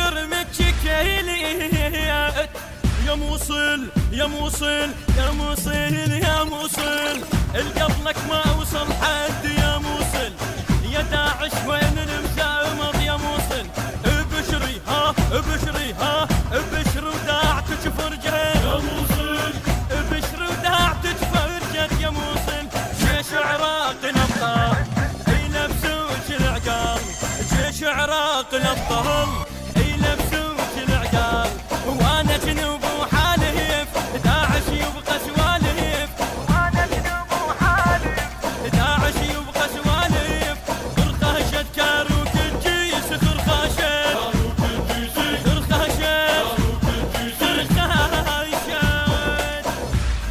يرمك كيليات يا موصل يا موصل يا موصل يا موصل القبلك ما وصل حد يا موصل يا داعش وين المسامط يا موصل ابشري ها ابشري ها ابشري وداعتك فرجت يا موصل ابشري وداعتك فرجت يا موصل جيش عراق الابطال اي لبسوك العقال جيش عراق الابطال اي لبسوك العقال وانا جنوب وحالف داعش يبقى سوالف وانا جنوب وحالف داعش يبقى سوالف خرخاشة كاروك الجيش خرخاشة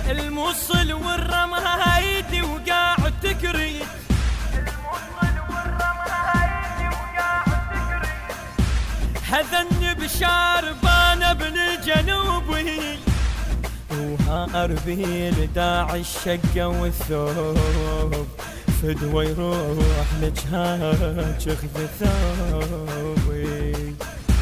الموصل والرمايدي وقاعد تكريت هذن بشاربان ابن جنوبي وهاربي لداعش الشقة والثوب فدوى يروح لجهاج اخذ ثوبي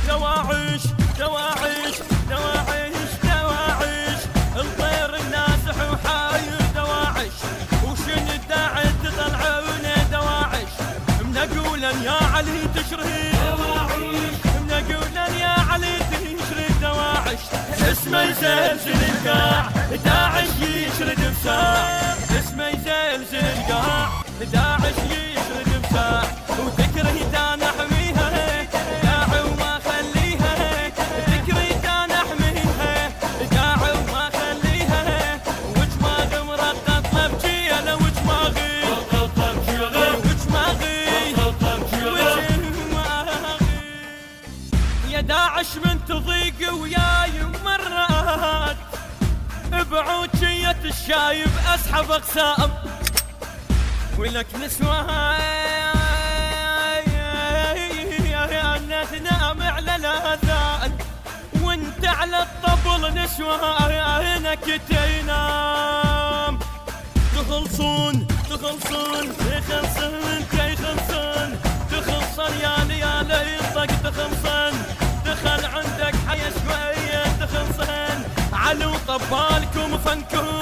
دواعش دواعش دواعش دواعش الطير النازح وحاير دواعش وشن الداعي تطلعون دواعش منقولا يا علي تشري دواعش منقولا يا علي تشري دواعش اسمه يزلزل القاع داعش يشرد بساع اسمه يزلزل القاع داعش يشرد بساع وذكري انا احميها داعي وما خليها ذكري انا احميها داعي وما خليها وجماغ مرقط لبجيله وجماغي وجماغي يا داعش من تضيق وياي مرات بعوجية الشايب اسحب اقسام ولك نسوان تنام على الاذان وانت على الطبل نسوانك تنام تخلصون تخلصون تخلصون تخلصون تخلصون يا ليالي الطق تخلصون دخل عندك حيا شوية تخلصون علو طبالكم فنكم